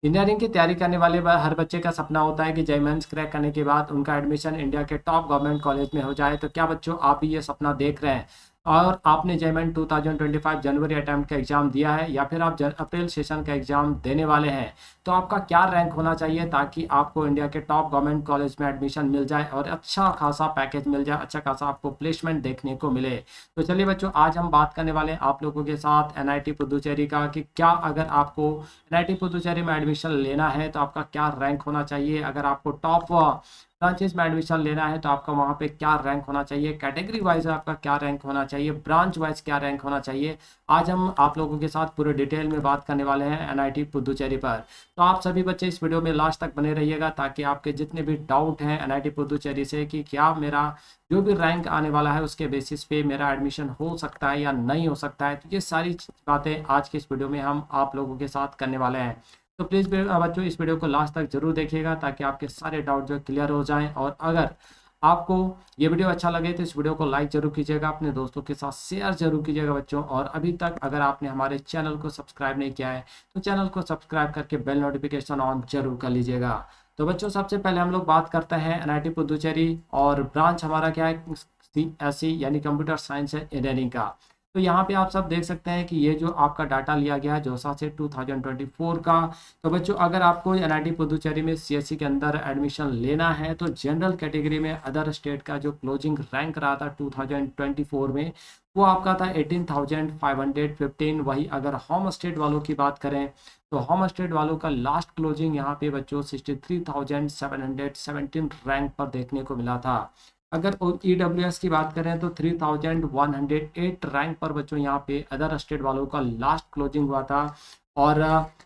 Engineering की तैयारी करने वाले हर बच्चे का सपना होता है कि जेईई मेंस क्रैक करने के बाद उनका एडमिशन इंडिया के टॉप गवर्नमेंट कॉलेज में हो जाए। तो क्या बच्चों आप भी ये सपना देख रहे हैं और आपने जेईई मेंस 2025 जनवरी अटैम्प्ट का एग्जाम दिया है या फिर आप अप्रैल सेशन का एग्जाम देने वाले हैं, तो आपका क्या रैंक होना चाहिए ताकि आपको इंडिया के टॉप गवर्नमेंट कॉलेज में एडमिशन मिल जाए और अच्छा खासा पैकेज मिल जाए, अच्छा खासा आपको प्लेसमेंट देखने को मिले। तो चलिए बच्चों, आज हम बात करने वाले हैं आप लोगों के साथ एनआईटी पुदुचेरी का कि क्या अगर आपको एनआईटी पुदुचेरी में एडमिशन लेना है तो आपका क्या रैंक होना चाहिए। अगर आपको टॉप ब्रांचेस में एडमिशन लेना है तो आपका वहाँ पे क्या रैंक होना चाहिए, कैटेगरी वाइज आपका क्या रैंक होना चाहिए, ब्रांच वाइज क्या रैंक होना चाहिए। आज हम आप लोगों के साथ पूरे डिटेल में बात करने वाले हैं एनआईटी पुदुचेरी पर। तो आप सभी बच्चे इस वीडियो में लास्ट तक बने रहिएगा ताकि आपके जितने भी डाउट हैं एनआईटी पुदुचेरी से कि क्या मेरा जो भी रैंक आने वाला है उसके बेसिस पे मेरा एडमिशन हो सकता है या नहीं हो सकता है, तो ये सारी बातें आज के इस वीडियो में हम आप लोगों के साथ करने वाले हैं। तो प्लीज़ बच्चों इस वीडियो को लास्ट तक जरूर देखिएगा ताकि आपके सारे डाउट जो क्लियर हो जाएं। और अगर आपको ये वीडियो अच्छा लगे तो इस वीडियो को लाइक जरूर कीजिएगा, अपने दोस्तों के साथ शेयर जरूर कीजिएगा बच्चों। और अभी तक अगर आपने हमारे चैनल को सब्सक्राइब नहीं किया है तो चैनल को सब्सक्राइब करके बेल नोटिफिकेशन ऑन जरूर कर लीजिएगा। तो बच्चों सबसे पहले हम लोग बात करते हैं एनआईटी पुदुचेरी और ब्रांच हमारा क्या है, सीएससी यानी कंप्यूटर साइंस एंड इंजीनियरिंग का। तो यहाँ पे आप सब देख सकते हैं कि ये जो आपका डाटा लिया गया है जोसा से 2024 का। तो बच्चों अगर आपको एनआईटी पुदुचेरी में सीएससी के अंदर एडमिशन लेना है तो जनरल कैटेगरी में अदर स्टेट का जो क्लोजिंग रैंक रहा था 2024 में वो आपका था 18,515। वही अगर होम स्टेट वालों की बात करें तो होम स्टेट वालों का लास्ट क्लोजिंग यहाँ पे बच्चों 63,717 रैंक पर देखने को मिला था। अगर ईडब्ल्यूएस की बात करें तो 3,108 रैंक पर बच्चों यहाँ पे अदर स्टेट वालों का लास्ट क्लोजिंग हुआ था। और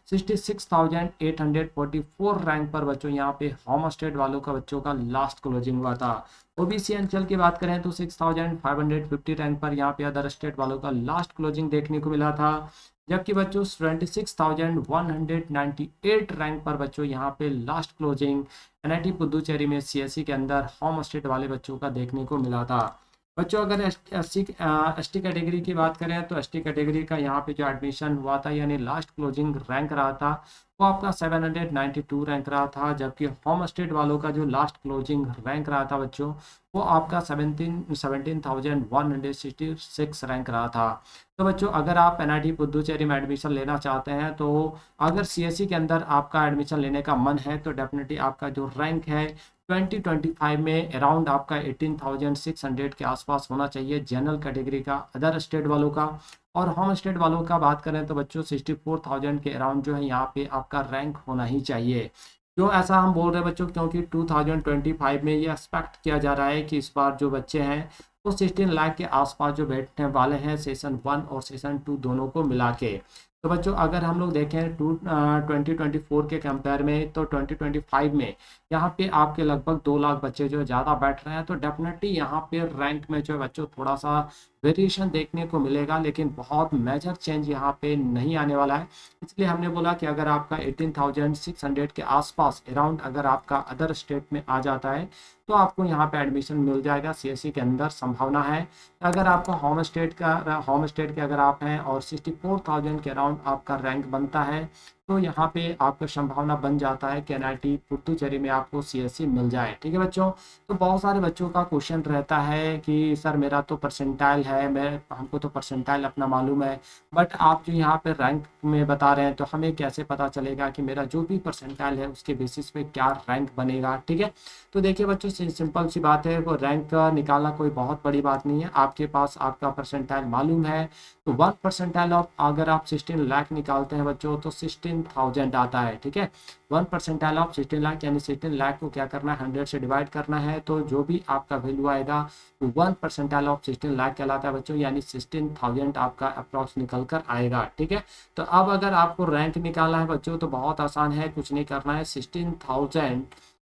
66,844 रैंक पर बच्चों यहाँ पे होम स्टेट वालों का बच्चों का लास्ट क्लोजिंग हुआ था। ओबीसी अंचल की बात करें तो 6,550 रैंक पर यहाँ पे अदर स्टेट वालों का लास्ट क्लोजिंग देखने को मिला था। जबकि बच्चों 26,198 रैंक पर बच्चों यहाँ पे लास्ट क्लोजिंग एनआईटी पुदुचेरी में सीएससी के अंदर होम स्टेट वाले बच्चों का देखने को मिला था। बच्चों अगर एसटी कैटेगरी की बात करें तो एसटी कैटेगरी का यहाँ पे जो एडमिशन हुआ था यानी लास्ट क्लोजिंग रैंक रहा था वो आपका 792 रैंक रहा था। जबकि होम स्टेट वालों का जो लास्ट क्लोजिंग रैंक रहा था बच्चों वो आपका 17,166 रैंक रहा था। तो बच्चों अगर आप एनआईटी पुदुचेरी में एडमिशन लेना चाहते हैं तो अगर सीएससी के अंदर आपका एडमिशन लेने का मन है तो डेफिनेटली आपका जो रैंक है 2025 में अराउंड आपका 18,600 के आसपास होना चाहिए जनरल कैटेगरी का अदर स्टेट वालों का। और होम स्टेट वालों का बात करें तो बच्चों 64,000 के अराउंड जो है यहाँ पे आपका रैंक होना ही चाहिए। क्यों ऐसा हम बोल रहे हैं बच्चों, क्योंकि 2025 में ये एक्सपेक्ट किया जा रहा है कि इस बार जो बच्चे हैं वो 16 लाख के आसपास जो बैठने वाले हैं सेशन 1 और सेशन 2 दोनों को मिला के। तो बच्चों अगर हम लोग देखें 2024 के कंपेयर में तो 2025 में यहाँ पे आपके लगभग 2 लाख बच्चे जो ज़्यादा बैठ रहे हैं। तो डेफिनेटली यहाँ पे रैंक में जो है बच्चों थोड़ा सा वेरिएशन देखने को मिलेगा, लेकिन बहुत मेजर चेंज यहाँ पे नहीं आने वाला है। इसलिए हमने बोला कि अगर आपका 18,600 के आसपास अराउंड अगर आपका अदर स्टेट में आ जाता है तो आपको यहाँ पे एडमिशन मिल जाएगा, सीएससी के अंदर संभावना है। अगर आपका होम स्टेट के अगर आप हैं और 64,000 के अराउंड आपका रैंक बनता है तो यहाँ पे आपका संभावना बन जाता है कि एनआईटी पुदुचेरी में आपको सीएससी मिल जाए। ठीक है बच्चों, तो बहुत सारे बच्चों का क्वेश्चन रहता है कि सर मेरा तो परसेंटाइल है, मैं हमको तो परसेंटाइल अपना मालूम है, बट आप जो यहाँ पे रैंक में बता रहे हैं तो हमें कैसे पता चलेगा कि मेरा जो भी परसेंटाइल है उसके बेसिस पे क्या रैंक बनेगा। ठीक है, तो देखिए बच्चों सिंपल सी बात है, वो रैंक निकालना कोई बहुत बड़ी बात नहीं है। आपके पास आपका परसेंटाइल मालूम है तो 1 परसेंटाइल ऑफ अगर आप 16 लाख निकालते हैं बच्चों तो 16,000 आता है। ठीक है, 1 परसेंटाइल ऑफ 16 लाख यानी 16 लाख को क्या करना है 100 से डिवाइड करना है, तो जो भी आपका वैल्यू आएगा वो 1 परसेंटाइल ऑफ 16 लाख कहलाता है बच्चों, यानी 16,000 आपका अप्रॉक्स निकल कर आएगा। ठीक है, तो अब अगर आपको रैंक निकालना है बच्चों तो बहुत आसान है, कुछ नहीं करना है, 16,000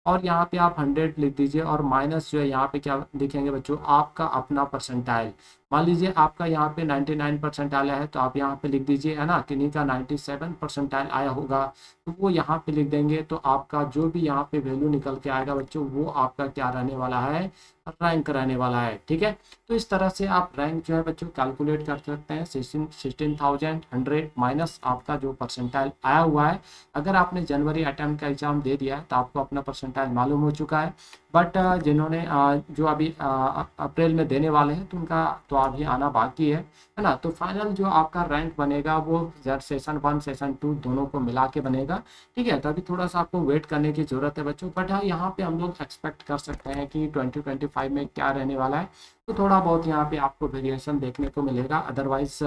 और यहाँ पे आप 100 लिख दीजिए और माइनस जो है यहाँ पे क्या लिखेंगे बच्चों आपका अपना परसेंटाइल। मान लीजिए आपका यहाँ पे 99 परसेंटाइल है तो आप यहाँ पे लिख दीजिए, है ना, किन्हीं का 97 परसेंटाइल आया होगा तो वो यहाँ पे लिख देंगे, तो आपका जो भी यहाँ पे वैल्यू निकल के आएगा बच्चों वो आपका क्या रहने वाला है, रैंक रहने वाला है। ठीक है, तो इस तरह से आप रैंक जो है बच्चों कैलकुलेट कर सकते हैं। 16,100 माइनस आपका जो परसेंटाइल आया हुआ है। अगर आपने जनवरी अटेम्प्ट का एग्जाम दे दिया है तो आपको अपना परसेंटाइल मालूम हो चुका है, बट जिन्होंने जो अभी अप्रैल में देने वाले हैं तो उनका तो अभी आना बाकी है ना। तो फाइनल जो आपका रैंक बनेगा वो सेशन 1 सेशन 2 दोनों को मिला के बनेगा। ठीक है, तो अभी थोड़ा सा आपको वेट करने की ज़रूरत है बच्चों, बट हाँ यहाँ पे हम लोग एक्सपेक्ट कर सकते हैं कि 2025 में क्या रहने वाला है। तो थोड़ा बहुत यहाँ पे आपको वेरिएशन देखने को मिलेगा। अदरवाइज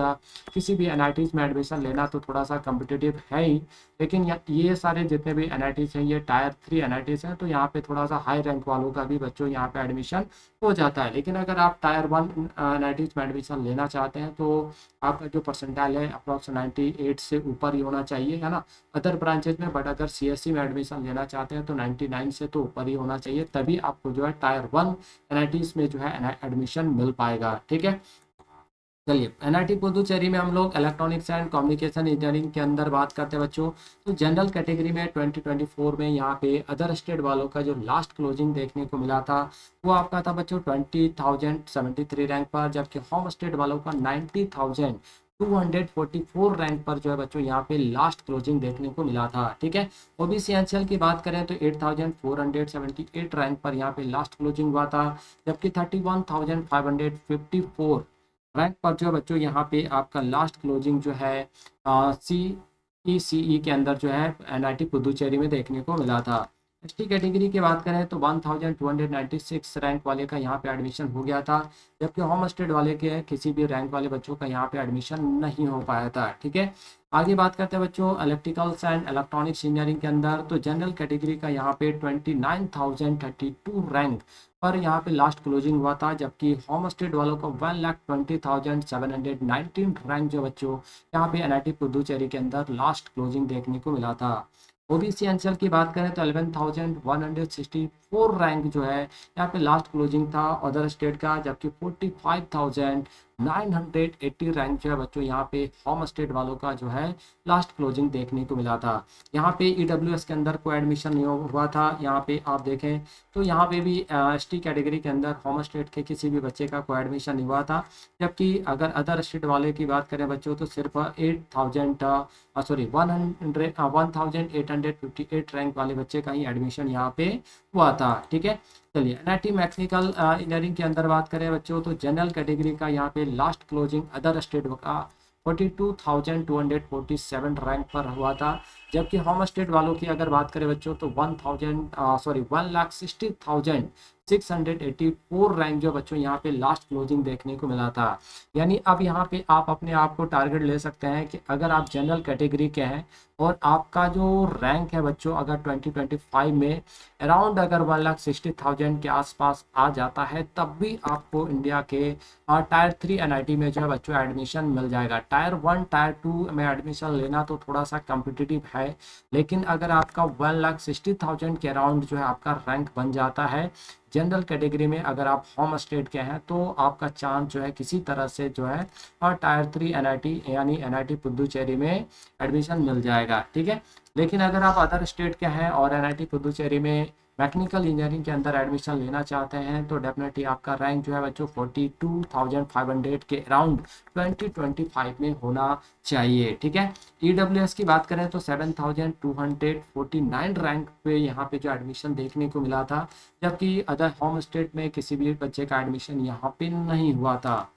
किसी भी एनआईटीज़ में एडमिशन लेना तो थोड़ा सा कम्पिटिटिव है ही, लेकिन ये सारे जितने भी एनआईटीज़ हैं ये टायर 3 एनआईटीज़ हैं, तो यहाँ पे थोड़ा सा हाई रैंक वालों का भी बच्चों यहाँ पे एडमिशन हो जाता है। लेकिन अगर आप टायर 1 एनआईटीज़ में एडमिशन लेना चाहते हैं तो आपका जो परसेंटाइल है अप्रॉक्स 98 से ऊपर ही होना चाहिए, है ना, अदर ब्रांचेज में। बट अगर सीएससी में एडमिशन लेना चाहते हैं तो 99 से तो ऊपर ही होना चाहिए, तभी आपको जो है टायर 1 एनआईटीज़ में जो है एडमिशन मिल पाएगा। ठीक है, चलिए एनआईटी पुदुचेरी में हम लोग इलेक्ट्रॉनिक्स एंड कम्युनिकेशन इंजीनियरिंग के अंदर बात करते हैं बच्चों। तो जनरल कैटेगरी में 2024 में यहाँ पे अदर स्टेट वालों का जो लास्ट क्लोजिंग देखने को मिला था वो आपका था बच्चों 20,073 रैंक पर, जबकि होम स्टेट वालों का 90,244 रैंक पर जो है बच्चों यहाँ पे लास्ट क्लोजिंग देखने को मिला था। ठीक है, ओबीसी एनसीएल की बात करें तो 8,478 रैंक पर यहाँ पे लास्ट क्लोजिंग हुआ था, जबकि 31,554 रैंक पर जो है बच्चों यहाँ पे आपका लास्ट क्लोजिंग जो है सी ई सी ई के अंदर जो है एनआईटी पुदुचेरी में देखने को मिला था। एसटी कैटेगरी की बात करें तो 1296 रैंक वाले का यहाँ पे एडमिशन हो गया था, जबकि होम स्टेट वाले के किसी भी रैंक वाले बच्चों का यहाँ पे एडमिशन नहीं हो पाया था। ठीक है, आगे बात करते हैं बच्चों इलेक्ट्रिकल्स एंड इलेक्ट्रॉनिक्स इंजीनियरिंग के अंदर। तो जनरल कैटेगरी का यहाँ पे 29,032 रैंक पर यहाँ पे लास्ट क्लोजिंग हुआ था, जबकि होम स्टेट वालों को 1,20,719 रैंक जो बच्चों यहाँ पे एनआईटी पुदुचेरी के अंदर लास्ट क्लोजिंग देखने को मिला था। ओबीसी एनसीएल की बात करें तो 11,164 रैंक जो है यहाँ पे लास्ट क्लोजिंग था अदर स्टेट का, जबकि 45,980 रैंक जो है बच्चों यहाँ पे होम स्टेट वालों का जो है लास्ट क्लोजिंग देखने को मिला था। यहाँ पे ईडब्ल्यूएस के अंदर कोई एडमिशन नहीं हुआ था। यहाँ पे आप देखें तो यहाँ पे भी एसटी कैटेगरी के अंदर होम स्टेट के किसी भी बच्चे का कोई एडमिशन नहीं हुआ था, जबकि अगर अदर स्टेट वाले की बात करें बच्चों तो सिर्फ 1,858 रैंक वाले बच्चे का ही एडमिशन यहाँ पे हुआ था। ठीक है, चलिए एनआईटी मैकेनिकल इंजीनियरिंग के अंदर बात करें बच्चों तो जनरल कैटेगरी का यहाँ पे लास्ट क्लोजिंग अदर स्टेट का 42,247 रैंक पर हुआ था, जबकि होम स्टेट वालों की अगर बात करें बच्चों तो 1,60,684 रैंक जो बच्चों यहाँ पे लास्ट क्लोजिंग देखने को मिला था। यानी अब यहाँ पे आप अपने आप को टारगेट ले सकते हैं कि अगर आप जनरल कैटेगरी के हैं और आपका जो रैंक है बच्चों अगर 2025 में अराउंड अगर 1,60,000 के आसपास आ जाता है, तब भी आपको इंडिया के टायर 3 एनआईटी में जो है बच्चों एडमिशन मिल जाएगा। टायर 1 टायर 2 में एडमिशन लेना तो थोड़ा सा कम्पिटिटिव है, लेकिन अगर आपका 1,60,000 के अराउंड जो है आपका रैंक बन जाता है जनरल कैटेगरी में, अगर आप होम स्टेट के हैं तो आपका चांस जो है किसी तरह से जो है और टायर 3 एनआईटी यानी एनआईटी पुदुचेरी में एडमिशन मिल जाएगा। ठीक है, लेकिन अगर आप अदर स्टेट के हैं और एनआईटी पुदुचेरी में मैकेनिकल इंजीनियरिंग के अंदर एडमिशन लेना चाहते हैं तो डेफिनेटली आपका रैंक जो है बच्चों 42,500 के अराउंड 2025 में होना चाहिए। ठीक है, ईडब्ल्यूएस की बात करें तो 7,249 रैंक पे यहाँ पे जो एडमिशन देखने को मिला था, जबकि अदर होम स्टेट में किसी भी बच्चे का एडमिशन यहाँ पे नहीं हुआ था।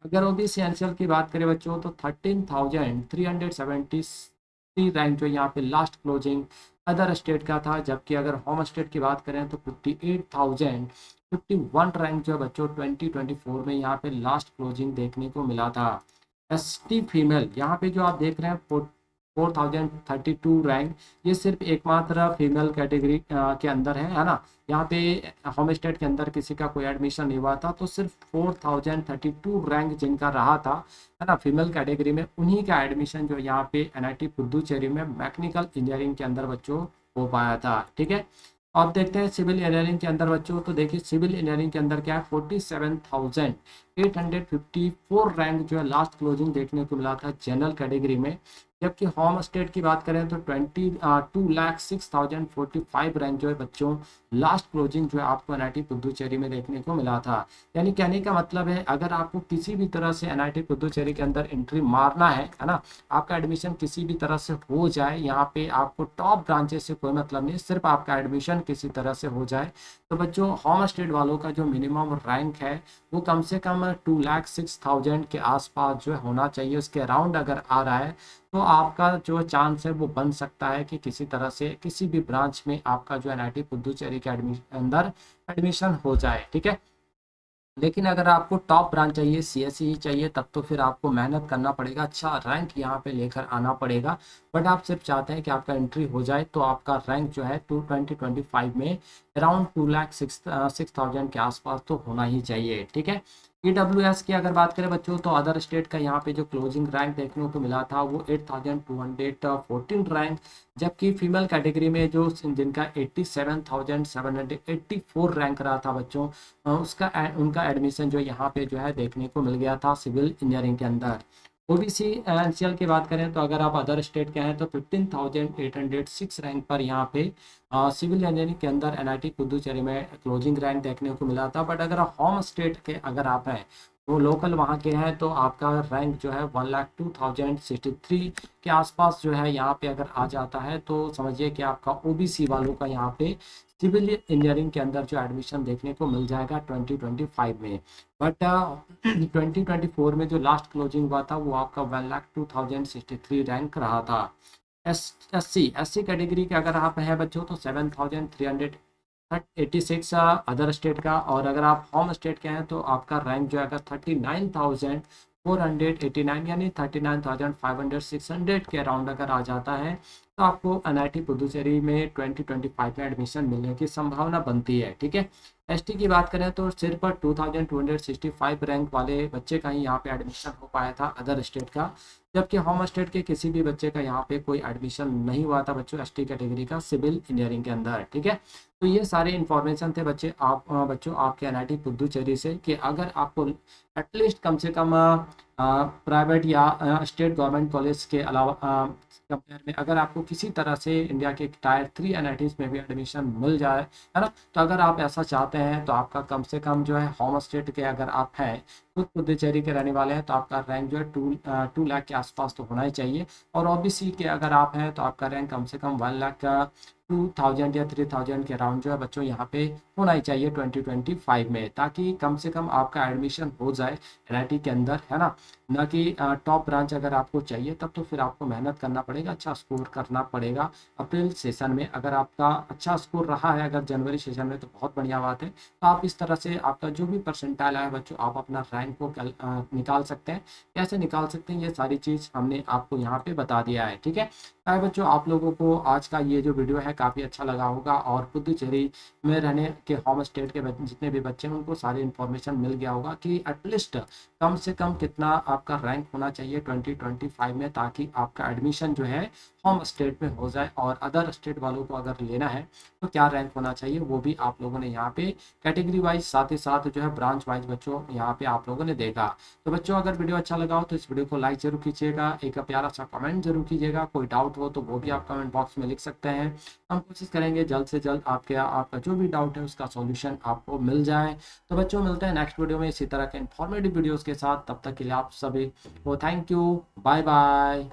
अगर ओबीसी एनसीएल की बात करें बच्चों तो 13,373 रैंक जो यहाँ पे लास्ट क्लोजिंग अदर स्टेट का था, जबकि अगर होम स्टेट की बात करें तो 58,051 रैंक जो है बच्चों 2024 में यहाँ पे लास्ट क्लोजिंग देखने को मिला था। एसटी फीमेल यहाँ पे जो आप देख रहे हैं 4,032 रैंक, ये सिर्फ एकमात्र फीमेल कैटेगरी के अंदर है ना। यहाँ पे होम स्टेट के अंदर किसी का कोई एडमिशन नहीं हुआ था, तो सिर्फ 4,032 रैंक जिनका रहा था, है ना, फीमेल कैटेगरी में, उन्हीं का एडमिशन जो यहाँ पे एनआईटी पुदुचेरी में मैकेनिकल इंजीनियरिंग के अंदर बच्चों हो पाया था। ठीक है, आप देखते हैं सिविल इंजीनियरिंग के अंदर बच्चों, तो देखिए सिविल इंजीनियरिंग के अंदर क्या है, 47,854 रैंक जो है लास्ट क्लोजिंग देखने को मिला था जनरल कैटेगरी में। जबकि होम स्टेट की बात करें तो 2,06,045 रैंक जो है बच्चों लास्ट क्लोजिंग जो है आपको एनआईटी पुदुचेरी में देखने को मिला था। यानी कहने का मतलब है, अगर आपको किसी भी तरह से एनआईटी पुदुचेरी के अंदर एंट्री मारना है ना, आपका एडमिशन किसी भी तरह से हो जाए, यहाँ पे आपको टॉप ब्रांचेस से कोई मतलब नहीं, सिर्फ आपका एडमिशन किसी तरह से हो जाए, तो बच्चों होम स्टेट वालों का जो मिनिमम रैंक है वो कम से कम 2,06,000 के आसपास जो है होना चाहिए। उसके अराउंड अगर आ रहा है तो आपका जो चांस है वो बन सकता है कि किसी तरह से किसी भी ब्रांच में आपका जो एनआईटी पुदुचेरी के अंदर एडमिशन हो जाए, ठीक है। लेकिन अगर आपको टॉप ब्रांच चाहिए, सीएसई ही चाहिए, तब तो फिर आपको मेहनत करना पड़ेगा, अच्छा रैंक यहाँ पे लेकर आना पड़ेगा। बट आप सिर्फ चाहते हैं कि आपका एंट्री हो जाए, तो आपका रैंक जो है 2025 में अराउंड 2,06,000 के आसपास तो होना ही चाहिए, ठीक है। ईडब्ल्यूएस की अगर बात करें बच्चों, तो अदर स्टेट का यहाँ पे जो क्लोजिंग रैंक देखने को मिला था वो 8,214 रैंक। जबकि फीमेल कैटेगरी में जो जिनका 87,784 रैंक रहा था बच्चों, उनका एडमिशन जो यहाँ पे जो है देखने को मिल गया था सिविल इंजीनियरिंग के अंदर। ओबीसी एनसीएल की बात करें तो अगर आप अदर स्टेट के हैं तो 15,806 रैंक पर यहाँ पे सिविल इंजीनियरिंग के अंदर एनआईटी पुदुचेरी में क्लोजिंग रैंक देखने को मिला था। बट अगर होम स्टेट के अगर आप हैं, वो लोकल वहाँ के हैं, तो आपका रैंक जो है 1,02,063 के आसपास जो है यहाँ पे अगर आ जाता है, तो समझिए कि आपका ओबीसी वालों का यहाँ पे सिविल इंजीनियरिंग के अंदर जो एडमिशन देखने को मिल जाएगा 2025 में। बट 2024 में जो लास्ट क्लोजिंग हुआ था वो आपका 1,02,063 रैंक रहा था। एस सी कैटेगरी के अगर आप हैं बच्चों तो 7,386 अदर स्टेट का, और अगर आप होम स्टेट के हैं तो आपका रैंक जो है अगर 39,489 यानी 39,500 के अराउंड अगर आ जाता है, तो आपको एनआईटी पुदुचेरी में 2025 में एडमिशन मिलने की संभावना बनती है, ठीक है। एसटी की बात करें तो सिर्फ 2,265 रैंक वाले बच्चे का ही यहाँ पे एडमिशन हो पाया था अदर स्टेट का। जबकि होम स्टेट के किसी भी बच्चे का यहाँ पे कोई एडमिशन नहीं हुआ था बच्चों एसटी कैटेगरी का सिविल इंजीनियरिंग के अंदर, ठीक है। तो ये सारे इन्फॉर्मेशन थे बच्चों आपके एनआईटी पुदुचेरी से, कि अगर आपको एटलीस्ट कम से कम प्राइवेट या स्टेट गवर्नमेंट कॉलेज के अलावा कंपेयर में अगर आपको किसी तरह से इंडिया के टायर 3 एनआईटीज में भी एडमिशन मिल जाए, है ना, तो अगर आप ऐसा चाहते हैं तो आपका कम से कम जो है होम स्टेट के अगर आप हैं, खुद पुदुचेरी के रहने वाले हैं, तो आपका रैंक जो है 2 लाख के आसपास तो होना ही चाहिए। और ओबीसी के अगर आप हैं तो आपका रैंक कम से कम 1 लाख का 2,000 या 3,000 के अराउंड जो है बच्चों यहाँ पे होना ही चाहिए 2025 में, ताकि कम से कम आपका एडमिशन हो जाए एनआईटी के अंदर, है ना। ना कि टॉप ब्रांच अगर आपको चाहिए तब तो फिर आपको मेहनत करना पड़ेगा, अच्छा स्कोर करना पड़ेगा अप्रैल सेशन में। अगर आपका अच्छा स्कोर रहा है अगर जनवरी सेशन में, तो बहुत बढ़िया बात है। तो आप इस तरह से आपका जो भी परसेंटाइल आया बच्चों, आप अपना रैंक को निकाल सकते हैं। कैसे निकाल सकते हैं ये सारी चीज़ हमने आपको यहाँ पे बता दिया है, ठीक है। बच्चों आप लोगों को आज का ये जो वीडियो है काफ़ी अच्छा लगा होगा, और पुदुचेरी में रहने के होम स्टेट के जितने भी बच्चे हैं उनको सारी इन्फॉर्मेशन मिल गया होगा कि एटलीस्ट कम से कम कितना आपका रैंक होना चाहिए 2025 में, ताकि आपका एडमिशन जो है होम स्टेट में हो जाए। और अदर स्टेट वालों को अगर लेना है तो क्या रैंक होना चाहिए वो भी आप लोगों ने यहाँ पे कैटेगरी वाइज साथ ही साथ जो है ब्रांच वाइज बच्चों यहाँ पे आप लोगों ने देखा। तो बच्चों अगर वीडियो अच्छा लगा हो तो इस वीडियो को लाइक जरूर कीजिएगा, एक प्यारा सा कमेंट जरूर कीजिएगा, कोई डाउट हो तो वो भी आप कमेंट बॉक्स में लिख सकते हैं। हम कोशिश करेंगे जल्द से जल्द आपका जो भी डाउट है उसका सॉल्यूशन आपको मिल जाए। तो बच्चों मिलते हैं नेक्स्ट वीडियो में इसी तरह के इन्फॉर्मेटिव वीडियोस के साथ, तब तक के लिए आप सभी को थैंक यू, बाय बाय।